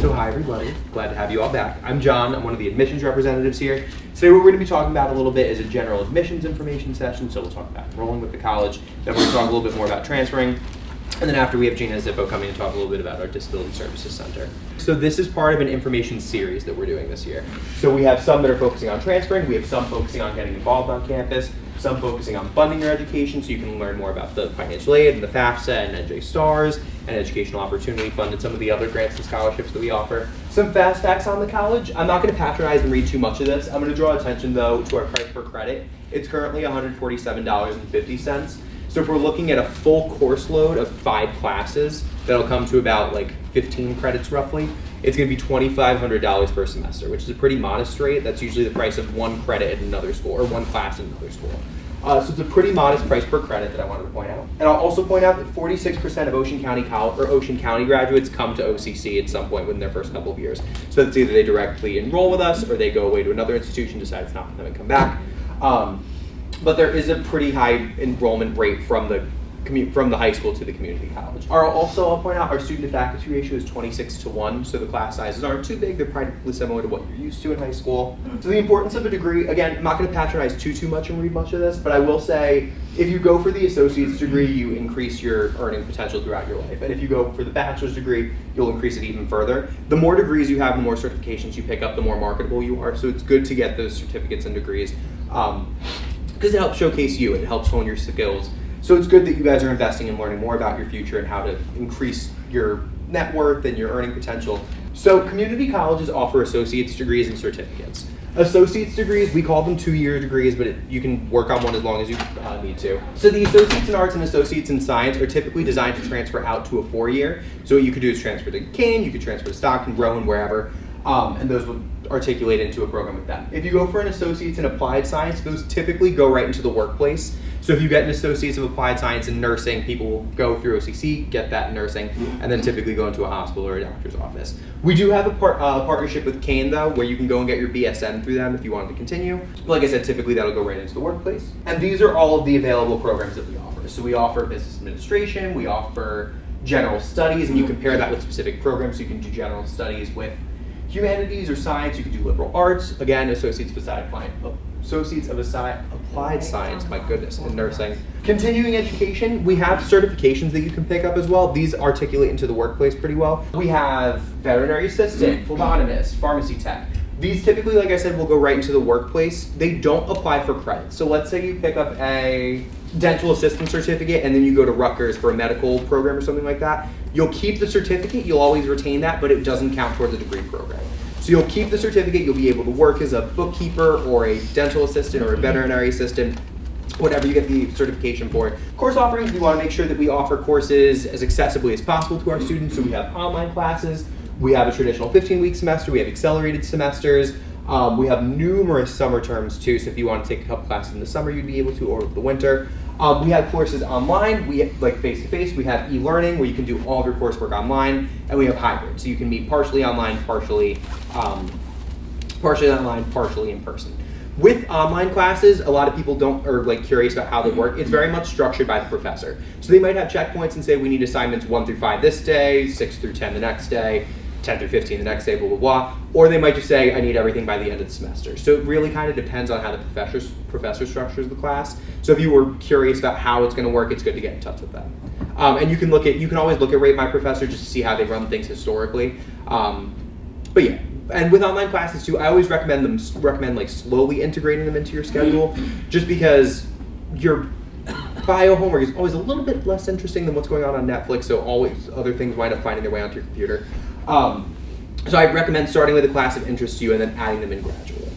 So hi everybody, glad to have you all back. I'm John, I'm one of the admissions representatives here. Today what we're going to be talking about a little bit is a general admissions information session, so we'll talk about enrolling with the college, then we're going to talk a little bit more about transferring, and then after we have Gina Zippo coming and talk a little bit about our Disability Services Center. So this is part of an information series that we're doing this year. So we have some that are focusing on transferring, we have some focusing on getting involved on campus, some focusing on funding your education so you can learn more about the financial aid and the FAFSA and NJ STARS and Educational Opportunity Fund and some of the other grants and scholarships that we offer. Some fast facts on the college. I'm not going to patronize and read too much of this. I'm going to draw attention though to our price per credit. It's currently $147.50. So if we're looking at a full course load of 5 classes, that'll come to about like 15 credits roughly. It's going to be $2,500 per semester, which is a pretty modest rate. That's usually the price of one credit at another school or one class in another school. So it's a pretty modest price per credit that I wanted to point out. And I'll also point out that 46% of Ocean County graduates come to OCC at some point within their first couple of years. So that's either they directly enroll with us or they go away to another institution, decide it's not for them and come back. But there is a pretty high enrollment rate from the high school to the community college. I'll point out our student to faculty ratio is 26:1, so the class sizes aren't too big. They're probably similar to what you're used to in high school. So the importance of a degree, again, I'm not going to patronize too much and read much of this, but I will say if you go for the associate's degree, you increase your earning potential throughout your life. And if you go for the bachelor's degree, you'll increase it even further. The more degrees you have, the more certifications you pick up, the more marketable you are. So it's good to get those certificates and degrees because it helps showcase you and it helps hone your skills. So it's good that you guys are investing in learning more about your future and how to increase your net worth and your earning potential. So community colleges offer associate's degrees and certificates. Associate's degrees, we call them 2-year degrees, but you can work on one as long as you need to. So the associates in arts and associates in science are typically designed to transfer out to a 4-year. So what you could do is transfer to Kane, you could transfer to Stockton, Rowan, wherever, and those would articulate into a program with them. If you go for an associate's in applied science, those typically go right into the workplace. So if you get an associate's of applied science in nursing, people will go through OCC, get that in nursing, and then typically go into a hospital or a doctor's office. We do have a partnership with Kane though, where you can go and get your BSN through them if you wanted to continue. But like I said, typically that'll go right into the workplace. And these are all of the available programs that we offer. So we offer business administration, we offer general studies, and you can pair that with specific programs. So you can do general studies with humanities or science, you can do liberal arts, again, associates of applied science, my goodness, in nursing. Continuing education, we have certifications that you can pick up as well. These articulate into the workplace pretty well. We have veterinary assistant, phlebotomist, pharmacy tech. These typically, like I said, will go right into the workplace. They don't apply for credit. So let's say you pick up a dental assistant certificate and then you go to Rutgers for a medical program or something like that. You'll keep the certificate, you'll always retain that, but it doesn't count towards a degree program. So you'll keep the certificate, you'll be able to work as a bookkeeper or a dental assistant or a veterinary assistant, whatever you get the certification for. Course offerings, we want to make sure that we offer courses as accessibly as possible to our students. So we have online classes, we have a traditional 15-week semester, we have accelerated semesters, we have numerous summer terms too, so if you want to take a couple classes in the summer, you'd be able to, or the winter. We have courses online, we have, like face-to-face, we have e-learning where you can do all of your coursework online, and we have hybrid, so you can meet partially online, partially in person. With online classes, a lot of people are like curious about how they work. It's very much structured by the professor. So they might have checkpoints and say we need assignments 1 through 5 this day, 6 through 10 the next day, 10 through 15 the next day, blah, blah, blah. Or they might just say, I need everything by the end of the semester. So it really kind of depends on how the professor structures the class. So if you were curious about how it's going to work, it's good to get in touch with them. And you can always look at Rate My Professor just to see how they run things historically. But yeah, and with online classes too, I always recommend like slowly integrating them into your schedule, just because your bio homework is always a little bit less interesting than what's going on Netflix, so always other things wind up finding their way onto your computer. So I recommend starting with a class of interest to you and then adding them in gradually.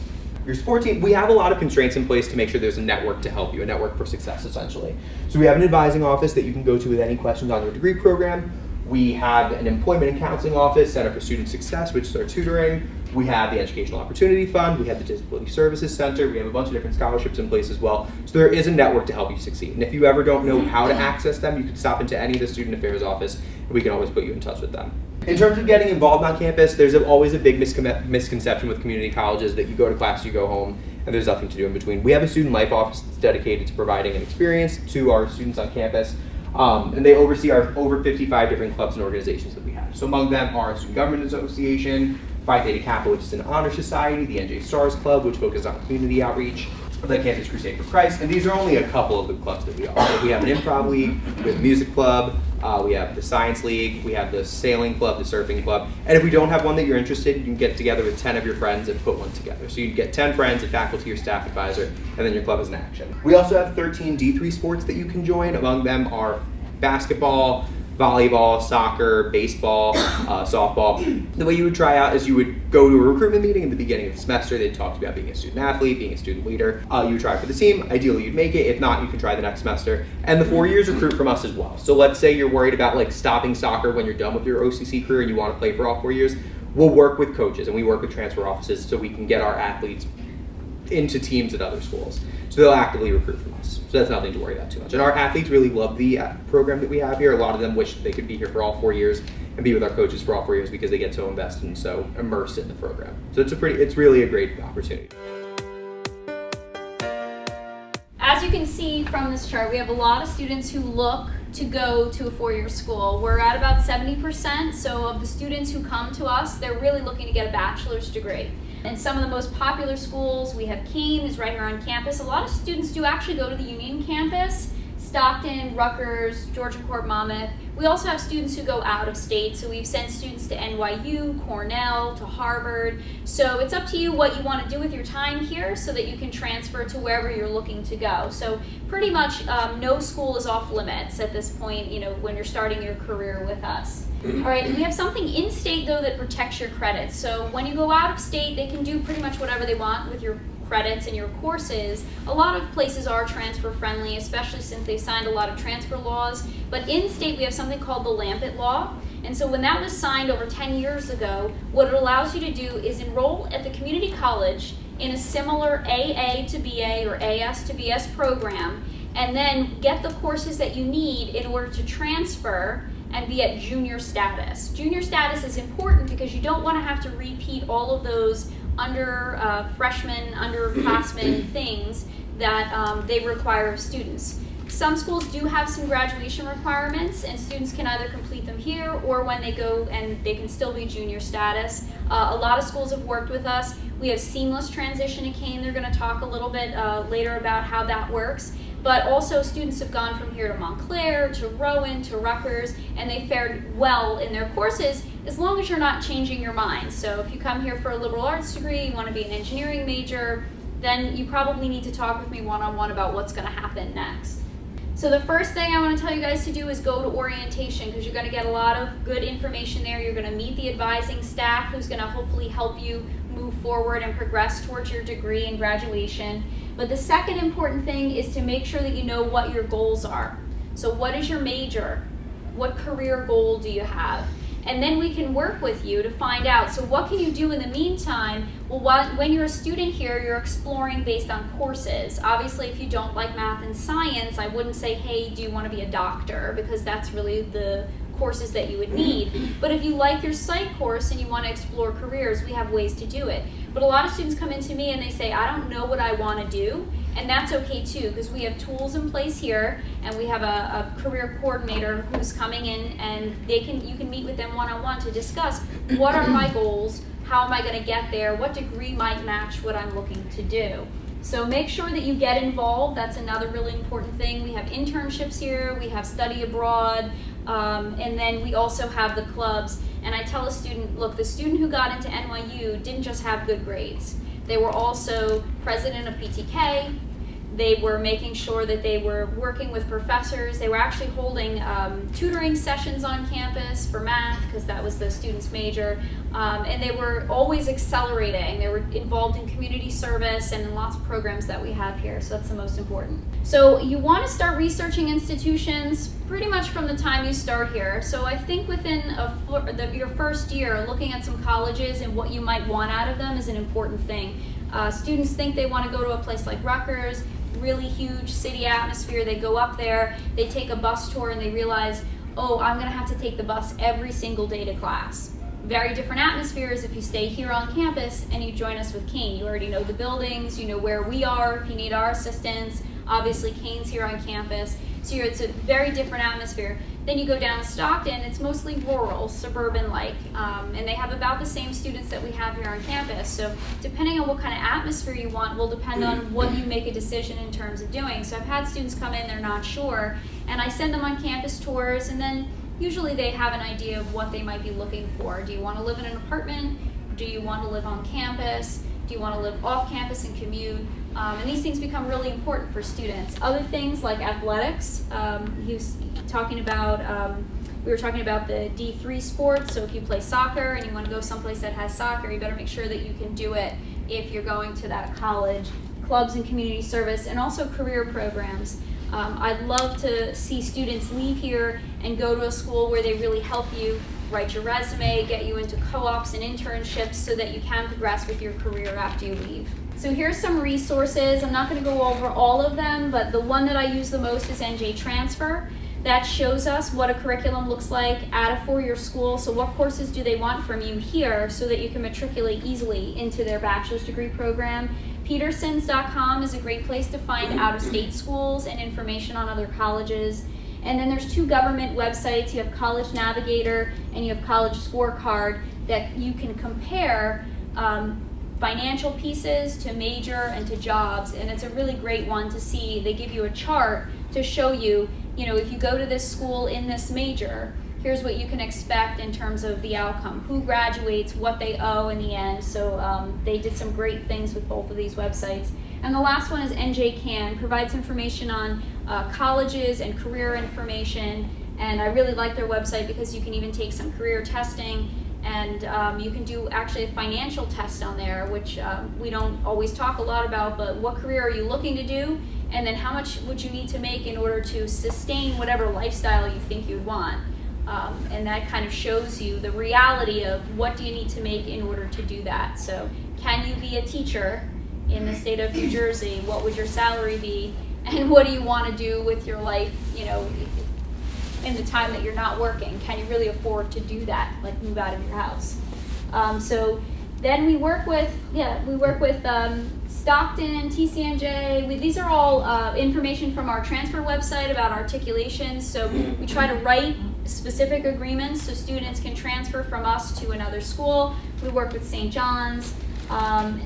Your sport team, we have a lot of constraints in place to make sure there's a network to help you, a network for success essentially. So we have an advising office that you can go to with any questions on your degree program. We have an employment and counseling office, Center for Student Success, which is our tutoring. We have the Educational Opportunity Fund. We have the Disability Services Center. We have a bunch of different scholarships in place as well. So there is a network to help you succeed. And if you ever don't know how to access them, you can stop into any of the Student Affairs office, and we can always put you in touch with them. In terms of getting involved on campus, there's always a big misconception with community colleges that you go to class, you go home, and there's nothing to do in between. We have a student life office that's dedicated to providing an experience to our students on campus. And they oversee our over 55 different clubs and organizations that we have. So among them are Student Government Association, Phi Theta Kappa, which is an honor society, the NJ Stars Club, which focuses on community outreach, the Campus Crusade for Christ, and these are only a couple of the clubs that we are. So we have an improv league, we have a music club, we have the science league, we have the sailing club, the surfing club, and if we don't have one that you're interested in, you can get together with 10 of your friends and put one together. So you get 10 friends, a faculty or staff advisor, and then your club is in action. We also have 13 D3 sports that you can join. Among them are basketball, volleyball, soccer, baseball, softball. The way you would try out is you would go to a recruitment meeting at the beginning of the semester. They'd talk to you about being a student athlete, being a student leader. You would try for the team. Ideally, you'd make it. If not, you can try the next semester. And the 4 years recruit from us as well. So let's say you're worried about like stopping soccer when you're done with your OCC career and you want to play for all 4 years. We'll work with coaches and we work with transfer offices so we can get our athletes into teams at other schools. So they'll actively recruit from us. So that's nothing to worry about too much. And our athletes really love the program that we have here. A lot of them wish they could be here for all 4 years and be with our coaches for all 4 years because they get so invested and so immersed in the program. So it's really a great opportunity. As you can see from this chart, we have a lot of students who look to go to a 4-year school. We're at about 70%, so of the students who come to us, they're really looking to get a bachelor's degree. And some of the most popular schools, we have Kane, who's right here on campus. A lot of students do actually go to the Union campus, Stockton, Rutgers, Georgia Corp, Monmouth. We also have students who go out of state, so we've sent students to NYU, Cornell, to Harvard. So it's up to you what you want to do with your time here so that you can transfer to wherever you're looking to go. So pretty much no school is off limits at this point, when you're starting your career with us. All right, we have something in state though that protects your credits. So when you go out of state, they can do pretty much whatever they want with your credits and your courses. A lot of places are transfer friendly, especially since they've signed a lot of transfer laws. But in state, we have something called the Lampet Law. And so when that was signed over 10 years ago, what it allows you to do is enroll at the community college in a similar AA to BA or AS to BS program, and then get the courses that you need in order to transfer and be at junior status. Junior status is important because you don't want to have to repeat all of those freshman, underclassmen things that they require of students. Some schools do have some graduation requirements and students can either complete them here or when they go and they can still be junior status. A lot of schools have worked with us. We have seamless transition at Kane. They're going to talk a little bit later about how that works. But also students have gone from here to Montclair, to Rowan, to Rutgers, and they fared well in their courses as long as you're not changing your mind. So if you come here for a liberal arts degree, you want to be an engineering major, then you probably need to talk with me one-on-one about what's going to happen next. So the first thing I want to tell you guys to do is go to orientation because you're going to get a lot of good information there. You're going to meet the advising staff who's going to hopefully help you move forward and progress towards your degree and graduation. But the second important thing is to make sure that you know what your goals are. So what is your major? What career goal do you have? And then we can work with you to find out. So what can you do in the meantime? Well, when you're a student here, you're exploring based on courses. Obviously, if you don't like math and science, I wouldn't say, hey, do you want to be a doctor? Because that's really the courses that you would need. But if you like your psych course and you want to explore careers, we have ways to do it. But a lot of students come into me and they say, I don't know what I want to do. And that's okay too, because we have tools in place here, and we have a career coordinator who's coming in, and you can meet with them one-on-one to discuss what are my goals, how am I going to get there, what degree might match what I'm looking to do. So make sure that you get involved. That's another really important thing. We have internships here, we have study abroad, and then we also have the clubs. And I tell a student, look, the student who got into NYU didn't just have good grades. They were also president of PTK. They were making sure that they were working with professors. They were actually holding tutoring sessions on campus for math, because that was the student's major. And they were always accelerating. They were involved in community service and in lots of programs that we have here, so that's the most important. So you want to start researching institutions pretty much from the time you start here. So I think within your first year, looking at some colleges and what you might want out of them is an important thing. Students think they want to go to a place like Rutgers, really huge city atmosphere. They go up there, they take a bus tour, and they realize, oh, I'm going to have to take the bus every single day to class. Very different atmospheres if you stay here on campus and you join us with Kane. You already know the buildings, you know where we are if you need our assistance. Obviously, Kane's here on campus. So it's a very different atmosphere. Then you go down to Stockton, it's mostly rural, suburban-like, and they have about the same students that we have here on campus. So depending on what kind of atmosphere you want will depend on what you make a decision in terms of doing. So I've had students come in, they're not sure, and I send them on campus tours, and then usually they have an idea of what they might be looking for. Do you want to live in an apartment? Do you want to live on campus? Do you want to live off campus and commute? And these things become really important for students. Other things like athletics, he was talking about, we were talking about the D3 sports, so if you play soccer and you want to go someplace that has soccer, you better make sure that you can do it if you're going to that college. Clubs and community service, and also career programs. I'd love to see students leave here and go to a school where they really help you write your resume, get you into co-ops and internships so that you can progress with your career after you leave. So here's some resources. I'm not going to go over all of them, but the one that I use the most is NJ Transfer. That shows us what a curriculum looks like at a four-year school. So what courses do they want from you here so that you can matriculate easily into their bachelor's degree program. Petersons.com is a great place to find out-of-state schools and information on other colleges. And then there's two government websites. You have College Navigator and you have College Scorecard that you can compare financial pieces to major and to jobs. And it's a really great one to see. They give you a chart to show you, if you go to this school in this major, here's what you can expect in terms of the outcome, who graduates, what they owe in the end. So they did some great things with both of these websites. And the last one is NJ Can, provides information on colleges and career information. And I really like their website because you can even take some career testing, and you can do actually a financial test on there, which we don't always talk a lot about, but what career are you looking to do? And then how much would you need to make in order to sustain whatever lifestyle you think you'd want? And that kind of shows you the reality of what do you need to make in order to do that. So can you be a teacher in the state of New Jersey? What would your salary be? And what do you want to do with your life, in the time that you're not working? Can you really afford to do that, like move out of your house? So then we work with Stockton, TCNJ. These are all information from our transfer website about articulations. So we try to write specific agreements so students can transfer from us to another school. We work with St. John's.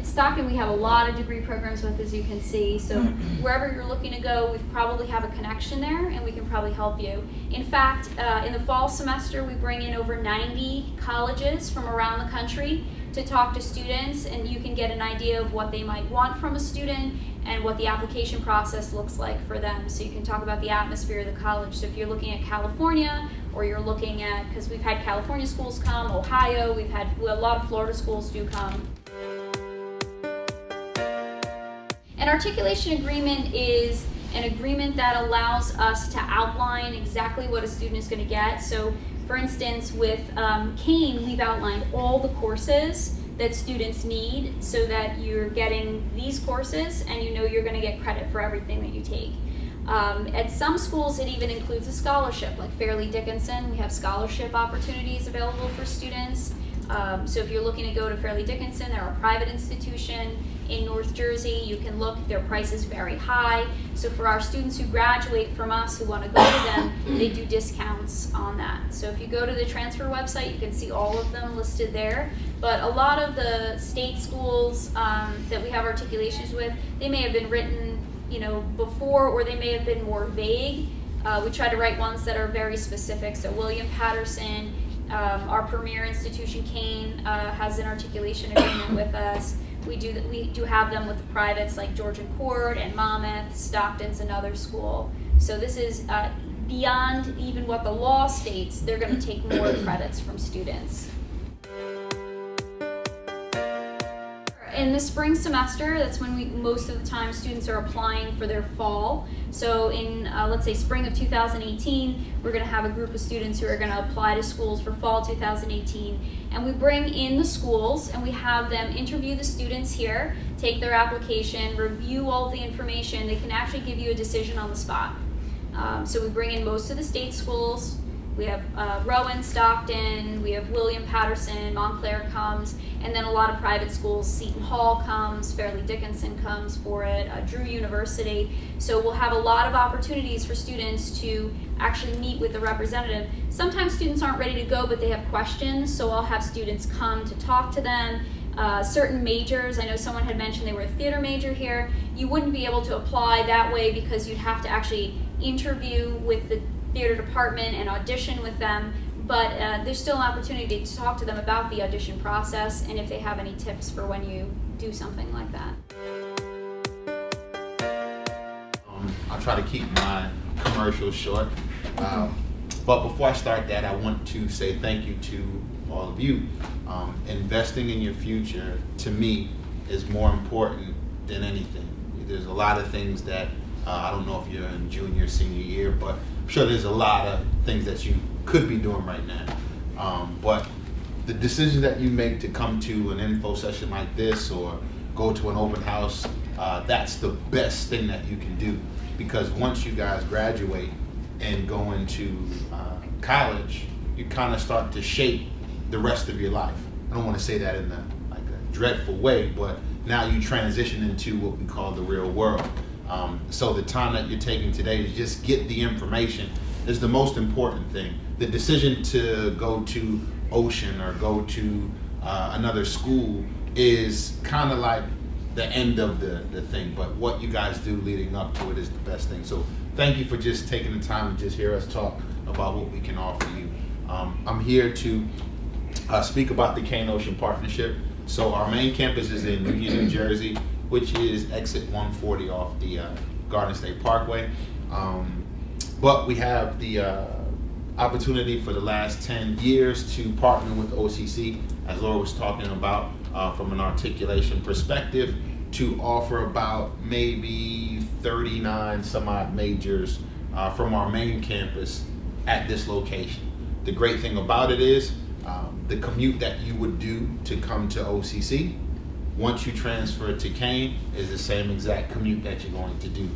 Stockton we have a lot of degree programs with, as you can see. So wherever you're looking to go, we probably have a connection there and we can probably help you. In fact, in the fall semester, we bring in over 90 colleges from around the country to talk to students, and you can get an idea of what they might want from a student and what the application process looks like for them. So you can talk about the atmosphere of the college. So if you're looking at California, or you're looking at, because we've had California schools come, Ohio, we've had a lot of Florida schools do come. An articulation agreement is an agreement that allows us to outline exactly what a student is going to get. So for instance, with Kane, we've outlined all the courses that students need so that you're getting these courses and you're going to get credit for everything that you take. At some schools, it even includes a scholarship, like Fairleigh Dickinson. We have scholarship opportunities available for students. So if you're looking to go to Fairleigh Dickinson, they're a private institution in North Jersey. You can look, their price is very high. So for our students who graduate from us who want to go to them, they do discounts on that. So if you go to the transfer website, you can see all of them listed there. But a lot of the state schools that we have articulations with, they may have been written before, or they may have been more vague. We try to write ones that are very specific. So William Patterson, our premier institution, Kane, has an articulation agreement with us. We do have them with the privates like Georgian Court and Monmouth. Stockton's another school. So this is beyond even what the law states. They're going to take more credits from students. In the spring semester, that's when most of the time students are applying for their fall. So in, let's say, spring of 2018, we're going to have a group of students who are going to apply to schools for fall 2018. And we bring in the schools and we have them interview the students here, take their application, review all the information. They can actually give you a decision on the spot. So we bring in most of the state schools. We have Rowan, Stockton, we have William Patterson, Montclair comes, and then a lot of private schools. Seton Hall comes, Fairleigh Dickinson comes for it, Drew University. So we'll have a lot of opportunities for students to actually meet with the representative. Sometimes students aren't ready to go, but they have questions, so I'll have students come to talk to them. Certain majors, I know someone had mentioned they were a theater major here. You wouldn't be able to apply that way because you'd have to actually interview with the theater department and audition with them, but there's still an opportunity to talk to them about the audition process and if they have any tips for when you do something like that. I'll try to keep my commercials short, but before I start that, I want to say thank you to all of you. Investing in your future, to me, is more important than anything. There's a lot of things that, I don't know if you're in junior, senior year, but I'm sure there's a lot of things that you could be doing right now. But the decision that you make to come to an info session like this or go to an open house, that's the best thing that you can do. Because once you guys graduate and go into college, you kind of start to shape the rest of your life. I don't want to say that in a dreadful way, but now you transition into what we call the real world. So the time that you're taking today to just get the information is the most important thing. The decision to go to Ocean or go to another school is kind of like the end of the thing, but what you guys do leading up to it is the best thing. So thank you for just taking the time to just hear us talk about what we can offer you. I'm here to speak about the Kane-Ocean partnership. So our main campus is in Union, New Jersey, which is exit 140 off the Garden State Parkway. But we have the opportunity for the last 10 years to partner with OCC, as Laura was talking about, from an articulation perspective, to offer about maybe 39 some odd majors from our main campus at this location. The great thing about it is the commute that you would do to come to OCC, once you transfer to Kane, is the same exact commute that you're going to do.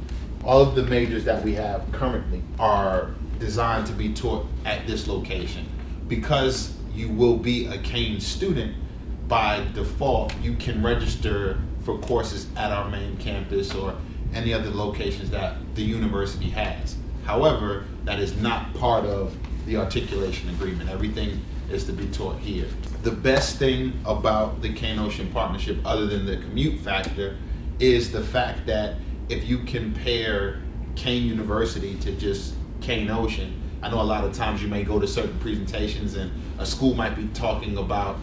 All of the majors that we have currently are designed to be taught at this location. Because you will be a Kane student, by default, you can register for courses at our main campus or any other locations that the university has. However, that is not part of the articulation agreement. Everything is to be taught here. The best thing about the Kane-Ocean partnership, other than the commute factor, is the fact that if you compare Kane University to just Kane-Ocean, I know a lot of times you may go to certain presentations and a school might be talking about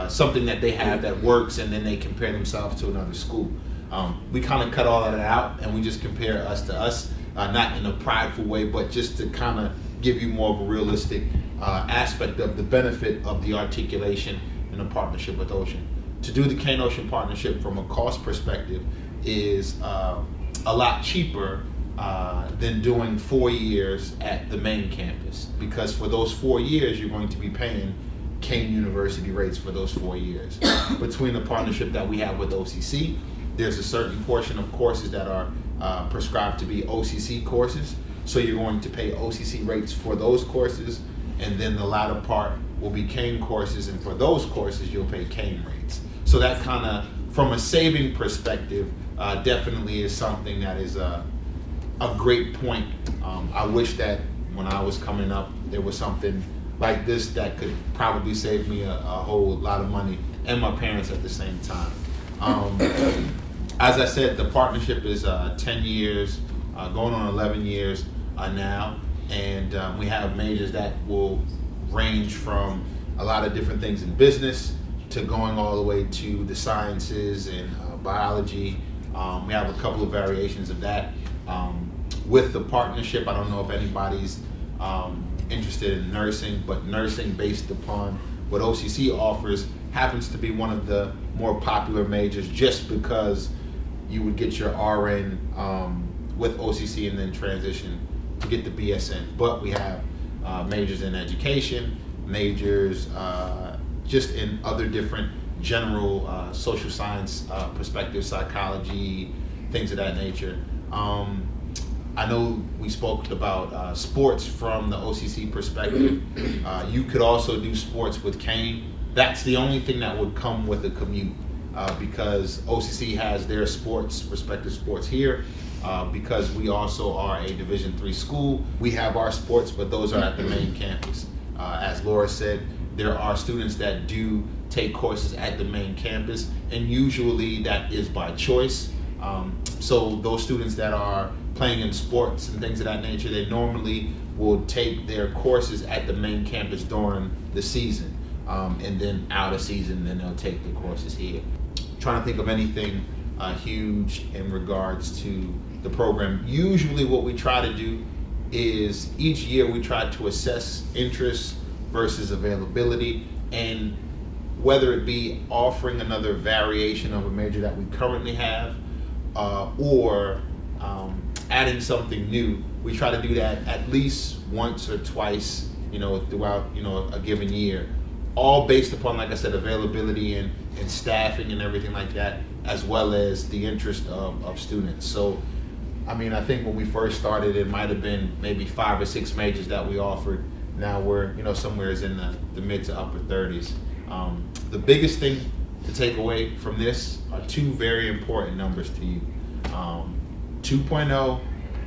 something that they have that works, and then they compare themselves to another school. We kind of cut all of that out and we just compare us to us, not in a prideful way, but just to kind of give you more of a realistic aspect of the benefit of the articulation in a partnership with Ocean. To do the Kane-Ocean partnership from a cost perspective is a lot cheaper than doing 4 years at the main campus, because for those 4 years you're going to be paying Kane University rates for those 4 years. Between the partnership that we have with OCC, there's a certain portion of courses that are prescribed to be OCC courses, so you're going to pay OCC rates for those courses, and then the latter part will be Kane courses, and for those courses you'll pay Kane rates. So that kind of, from a saving perspective, definitely is something that is a great point. I wish that when I was coming up there was something like this that could probably save me a whole lot of money, and my parents at the same time. As I said, the partnership is 10 years, going on 11 years now, and we have majors that will range from a lot of different things in business to going all the way to the sciences and biology. We have a couple of variations of that. With the partnership, I don't know if anybody's interested in nursing, but nursing based upon what OCC offers happens to be one of the more popular majors, just because you would get your RN with OCC and then transition to get the BSN. But we have majors in education, majors just in other different general social science perspectives, psychology, things of that nature. I know we spoke about sports from the OCC perspective. You could also do sports with Kane. That's the only thing that would come with a commute, because OCC has their sports, respective sports here. Because we also are a Division III school, we have our sports, but those are at the main campus. As Laura said, there are students that do take courses at the main campus, and usually that is by choice. So those students that are playing in sports and things of that nature, they normally will take their courses at the main campus during the season, and then out of season, then they'll take the courses here. Trying to think of anything huge in regards to the program. Usually what we try to do is each year we try to assess interest versus availability, and whether it be offering another variation of a major that we currently have, or adding something new. We try to do that at least once or twice, throughout, a given year, all based upon, like I said, availability and staffing and everything like that, as well as the interest of students. So, I think when we first started, it might have been maybe 5 or 6 majors that we offered. Now we're, somewhere in the mid to upper 30s. The biggest thing to take away from this are 2 very important numbers to you. 2.0,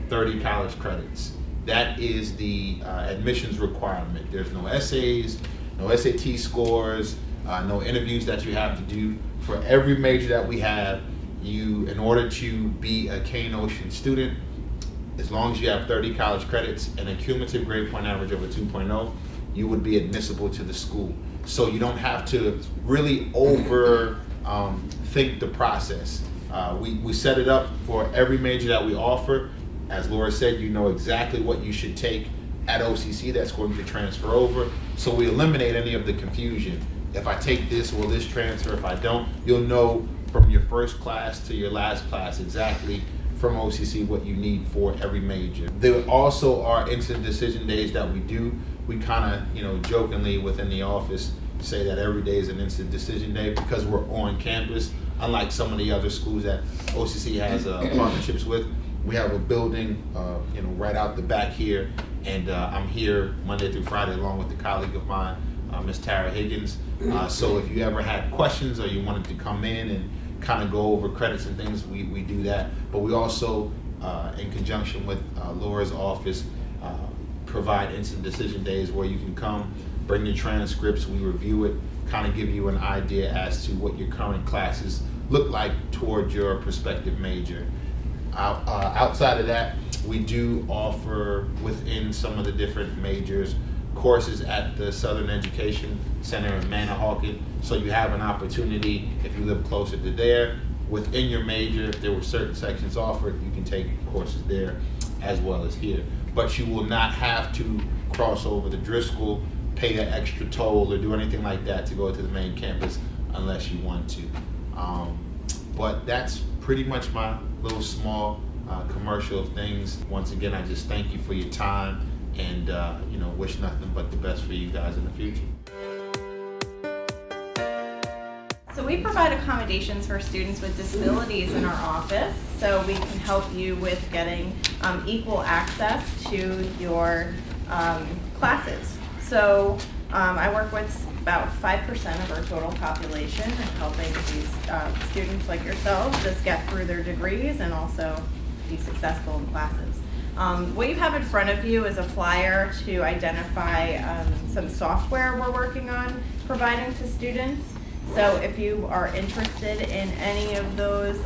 30 college credits. That is the admissions requirement. There's no essays, no SAT scores, no interviews that you have to do. For every major that we have, in order to be a Kean-Ocean student, as long as you have 30 college credits and a cumulative grade point average of a 2.0, you would be admissible to the school. So you don't have to really think the process. We set it up for every major that we offer. As Laura said, you know exactly what you should take at OCC that's going to transfer over. So we eliminate any of the confusion. If I take this, will this transfer? If I don't, you'll know from your first class to your last class exactly from OCC what you need for every major. There also are instant decision days that we do. We kind of, jokingly within the office say that every day is an instant decision day because we're on campus. Unlike some of the other schools that OCC has partnerships with, we have a building, right out the back here, and I'm here Monday through Friday along with a colleague of mine, Ms. Tara Higgins. So if you ever had questions or you wanted to come in and kind of go over credits and things, we do that. But we also, in conjunction with Laura's office, provide instant decision days where you can come, bring your transcripts, we review it, kind of give you an idea as to what your current classes look like toward your prospective major. Outside of that, we do offer within some of the different majors courses at the Southern Education Center in Manahawkin. So you have an opportunity, if you live closer to there, within your major, if there were certain sections offered, you can take courses there as well as here. But you will not have to cross over the Driscoll, pay an extra toll, or do anything like that to go to the main campus unless you want to. But that's pretty much my little small commercial of things. Once again, I just thank you for your time and wish nothing but the best for you guys in the future. So we provide accommodations for students with disabilities in our office, so we can help you with getting equal access to your classes. So I work with about 5% of our total population and helping these students like yourselves just get through their degrees and also be successful in classes. What you have in front of you is a flyer to identify some software we're working on providing to students. So if you are interested in any of those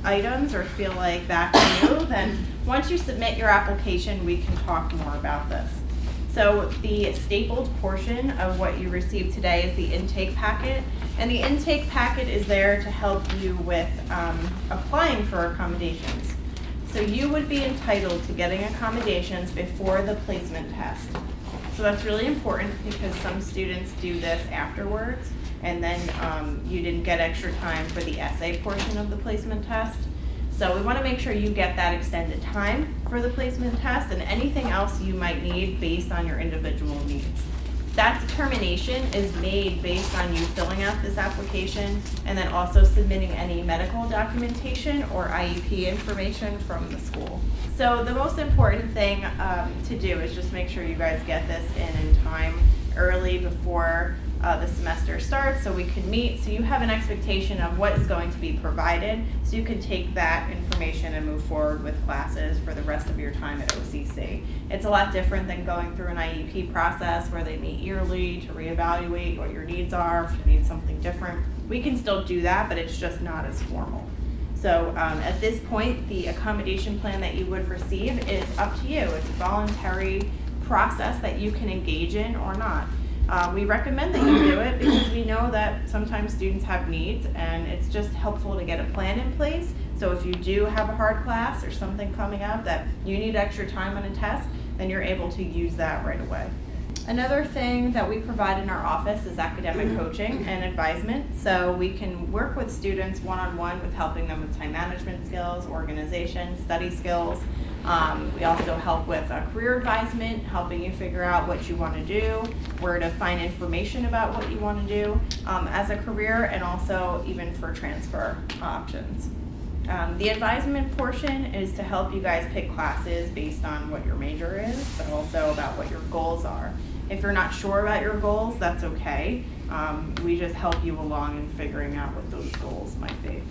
items or feel like that's you, then once you submit your application, we can talk more about this. So the stapled portion of what you received today is the intake packet, and the intake packet is there to help you with applying for accommodations. So you would be entitled to getting accommodations before the placement test. So that's really important because some students do this afterwards, and then you didn't get extra time for the essay portion of the placement test. So we want to make sure you get that extended time for the placement test and anything else you might need based on your individual needs. That determination is made based on you filling out this application and then also submitting any medical documentation or IEP information from the school. So the most important thing to do is just make sure you guys get this in time early before the semester starts so we can meet, so you have an expectation of what is going to be provided, so you can take that information and move forward with classes for the rest of your time at OCC. It's a lot different than going through an IEP process where they meet yearly to reevaluate what your needs are, if you need something different. We can still do that, but it's just not as formal. So at this point, the accommodation plan that you would receive is up to you. It's a voluntary process that you can engage in or not. We recommend that you do it because we know that sometimes students have needs, and it's just helpful to get a plan in place. So if you do have a hard class or something coming up that you need extra time on a test, then you're able to use that right away. Another thing that we provide in our office is academic coaching and advisement. So we can work with students one-on-one with helping them with time management skills, organization, study skills. We also help with career advisement, helping you figure out what you want to do, where to find information about what you want to do as a career, and also even for transfer options. The advisement portion is to help you guys pick classes based on what your major is, but also about what your goals are. If you're not sure about your goals, that's okay. We just help you along in figuring out what those goals might be.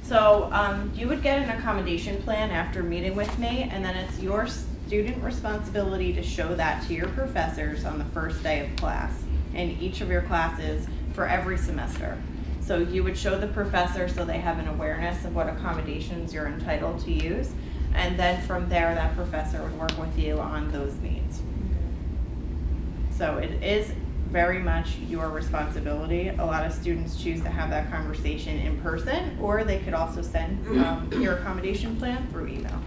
So you would get an accommodation plan after meeting with me, and then it's your student responsibility to show that to your professors on the first day of class in each of your classes for every semester. So you would show the professor so they have an awareness of what accommodations you're entitled to use, and then from there that professor would work with you on those needs. So it is very much your responsibility. A lot of students choose to have that conversation in person, or they could also send your accommodation plan through email.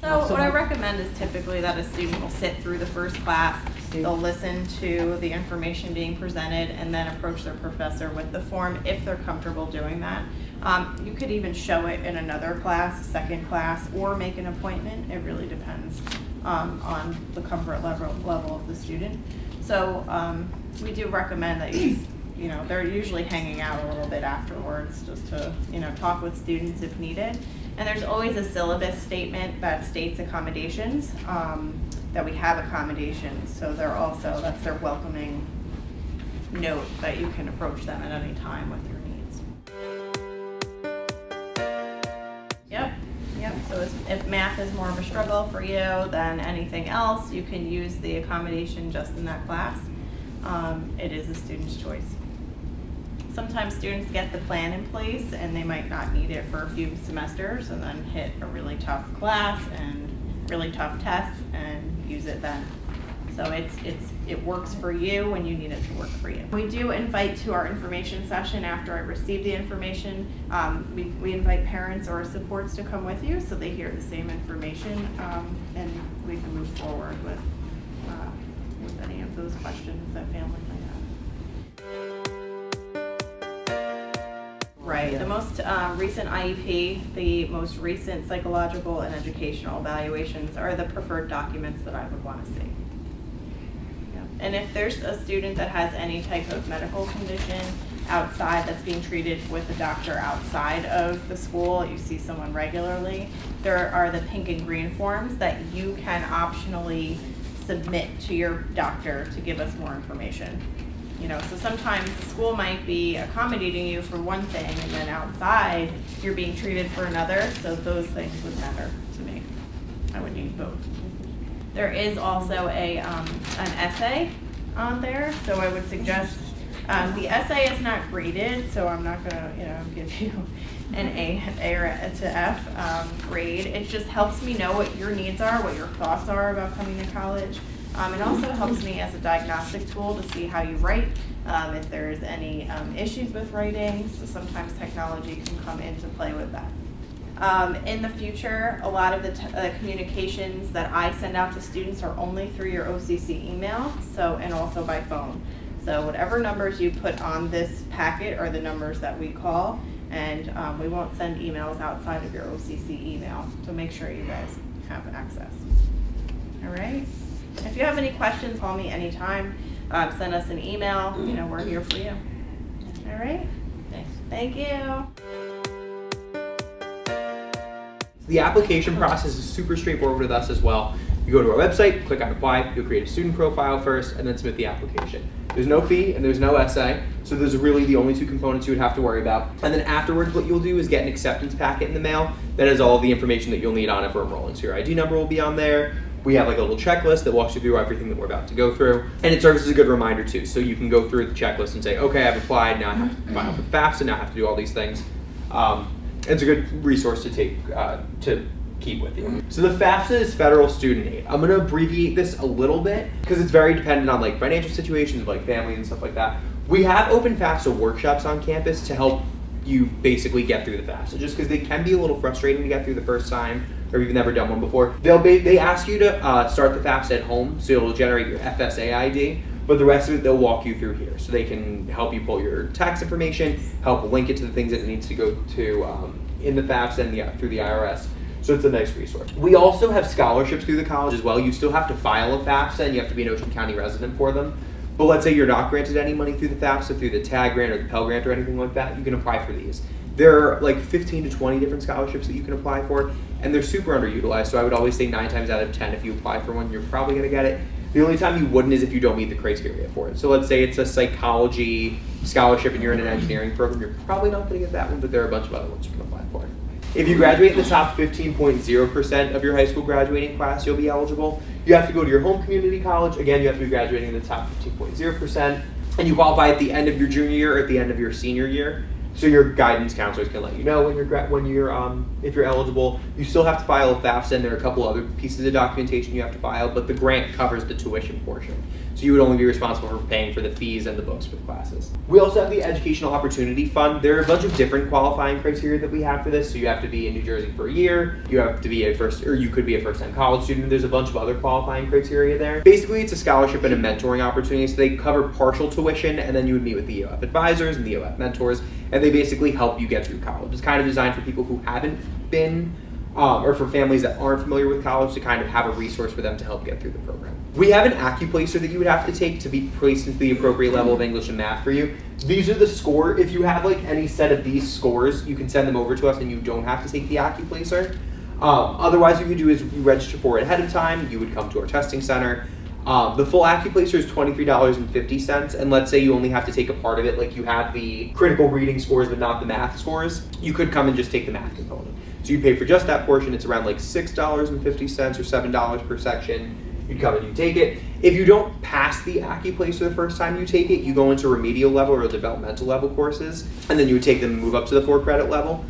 So what I recommend is typically that a student will sit through the first class, they'll listen to the information being presented, and then approach their professor with the form if they're comfortable doing that. You could even show it in another class, second class, or make an appointment. It really depends on the comfort level of the student. So we do recommend that they're usually hanging out a little bit afterwards just to talk with students if needed. And there's always a syllabus statement that states accommodations, that we have accommodations. So that's their welcoming note that you can approach them at any time with your needs. Yep, so if math is more of a struggle for you than anything else, you can use the accommodation just in that class. It is a student's choice. Sometimes students get the plan in place and they might not need it for a few semesters and then hit a really tough class and really tough tests and use it then. So it works for you when you need it to work for you. We do invite to our information session after I receive the information. We invite parents or supports to come with you so they hear the same information, and we can move forward with any of those questions that family might have. Right, the most recent IEP, the most recent psychological and educational evaluations are the preferred documents that I would want to see. And if there's a student that has any type of medical condition outside that's being treated with a doctor outside of the school, you see someone regularly, there are the pink and green forms that you can optionally submit to your doctor to give us more information. So sometimes the school might be accommodating you for one thing and then outside you're being treated for another, so those things would matter to me. I would need both. There is also an essay on there, so I would suggest, the essay is not graded, so I'm not gonna give you an A to F grade. It just helps me know what your needs are, what your thoughts are about coming to college. It also helps me as a diagnostic tool to see how you write, if there's any issues with writing, so sometimes technology can come into play with that. In the future, a lot of the communications that I send out to students are only through your OCC email, and also by phone. So whatever numbers you put on this packet are the numbers that we call. and we won't send emails outside of your OCC email, so make sure you guys have access. All right? If you have any questions, call me anytime. Send us an email. You know, we're here for you. All right? Thanks. Thank you. The application process is super straightforward with us as well. You go to our website, click on apply, you'll create a student profile first, and then submit the application. There's no fee and there's no essay, so those are really the only two components you would have to worry about. And then afterwards, what you'll do is get an acceptance packet in the mail that has all the information that you'll need on it for enrolling. So your ID number will be on there. We have like a little checklist that walks you through everything that we're about to go through. And it serves as a good reminder too. So you can go through the checklist and say, okay, I've applied, now I have to file for the FAFSA, now I have to do all these things. It's a good resource to take, to keep with you. So the FAFSA is federal student aid. I'm gonna abbreviate this a little bit because it's very dependent on like financial situations, like family and stuff like that. We have open FAFSA workshops on campus to help you basically get through the FAFSA, just because they can be a little frustrating to get through the first time, or if you've never done one before. They ask you to start the FAFSA at home, so it'll generate your FSA ID, but the rest of it they'll walk you through here. So they can help you pull your tax information, help link it to the things that it needs to go to in the FAFSA and through the IRS. So it's a nice resource. We also have scholarships through the college as well. You still have to file a FAFSA and you have to be an Ocean County resident for them. But let's say you're not granted any money through the FAFSA, through the TAG grant or the Pell grant or anything like that, you can apply for these. There are like 15 to 20 different scholarships that you can apply for, and they're super underutilized. So I would always say 9 times out of 10, if you apply for one, you're probably gonna get it. The only time you wouldn't is if you don't meet the criteria for it. So let's say it's a psychology scholarship and you're in an engineering program, you're probably not gonna get that one, but there are a bunch of other ones you can apply for. If you graduate in the top 15.0% of your high school graduating class, you'll be eligible. You have to go to your home community college. Again, you have to be graduating in the top 15.0%. And you qualify at the end of your junior year or at the end of your senior year. So your guidance counselors can let you know if you're eligible. You still have to file a FAFSA, and there are a couple other pieces of documentation you have to file, but the grant covers the tuition portion. So you would only be responsible for paying for the fees and the books for the classes. We also have the Educational Opportunity Fund. There are a bunch of different qualifying criteria that we have for this. So you have to be in New Jersey for a year. You have to be you could be a first-time college student. There's a bunch of other qualifying criteria there. Basically, it's a scholarship and a mentoring opportunity. So they cover partial tuition, and then you would meet with the EOF advisors and the EOF mentors, and they basically help you get through college. It's kind of designed for people who haven't been, or for families that aren't familiar with college, to kind of have a resource for them to help get through the program. We have an Accuplacer that you would have to take to be placed into the appropriate level of English and math for you. These are the score. If you have like any set of these scores, you can send them over to us and you don't have to take the Accuplacer. Otherwise, what you do is you register for it ahead of time. You would come to our testing center. The full Accuplacer is $23.50, and let's say you only have to take a part of it, like you have the critical reading scores but not the math scores, you could come and just take the math component. So you pay for just that portion. It's around like $6.50 or $7 per section. You come and you take it. If you don't pass the Accuplacer the first time you take it, you go into remedial level or developmental level courses, and then you would take them and move up to the 4-credit level.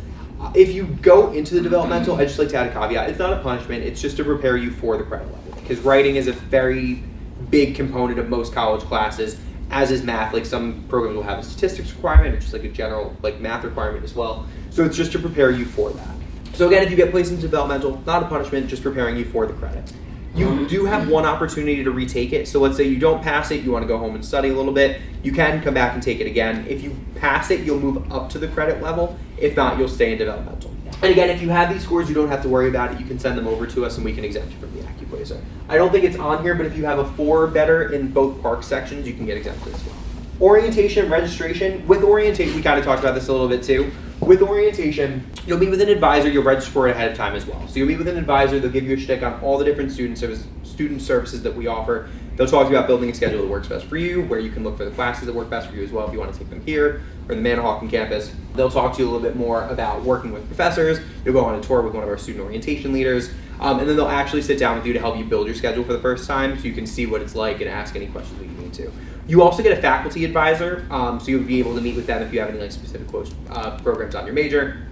If you go into the developmental, I just like to add a caveat. It's not a punishment. It's just to prepare you for the credit level, because writing is a very big component of most college classes, as is math. Like some programs will have a statistics requirement, or just like a general like math requirement as well. So it's just to prepare you for that. So again, if you get placed into developmental, not a punishment, just preparing you for the credit. You do have one opportunity to retake it. So let's say you don't pass it, you want to go home and study a little bit, you can come back and take it again. If you pass it, you'll move up to the credit level. If not, you'll stay in developmental. And again, if you have these scores, you don't have to worry about it. You can send them over to us and we can exempt you from the Accuplacer. I don't think it's on here, but if you have a 4 or better in both park sections, you can get exempted as well. Orientation, registration. With orientation, we kind of talked about this a little bit too. With orientation, you'll meet with an advisor. You'll register for it ahead of time as well. So you'll meet with an advisor. They'll give you a shtick on all the different student services that we offer. They'll talk to you about building a schedule that works best for you, where you can look for the classes that work best for you as well if you want to take them here or in the Manahawkin campus. They'll talk to you a little bit more about working with professors. You'll go on a tour with one of our student orientation leaders, and then they'll actually sit down with you to help you build your schedule for the first time so you can see what it's like and ask any questions that you need to. You also get a faculty advisor, so you'll be able to meet with them if you have any like specific programs on your major.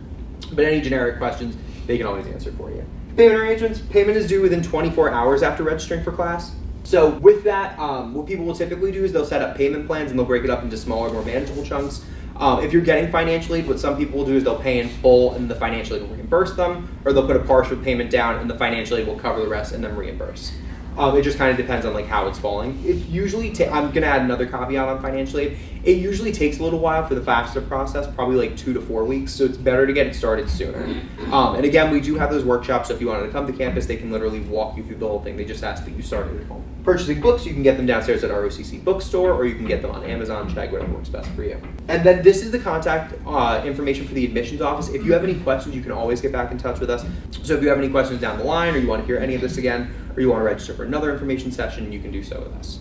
But any generic questions, they can always answer for you. Payment arrangements. Payment is due within 24 hours after registering for class. So with that, what people will typically do is they'll set up payment plans and they'll break it up into smaller, more manageable chunks. If you're getting financial aid, what some people will do is they'll pay in full and the financial aid will reimburse them, or they'll put a partial payment down and the financial aid will cover the rest and then reimburse. It just kind of depends on like how it's falling. It usually I'm gonna add another caveat on financial aid. It usually takes a little while for the FAFSA process, probably like 2 to 4 weeks. So it's better to get it started sooner. And again, we do have those workshops. So if you wanted to come to campus, they can literally walk you through the whole thing. They just ask that you start it at home. Purchasing books, you can get them downstairs at our OCC bookstore, or you can get them on Amazon, Chegg, whatever works best for you. And then this is the contact information for the admissions office. If you have any questions, you can always get back in touch with us. So if you have any questions down the line, or you want to hear any of this again, or you want to register for another information session, you can do so with us.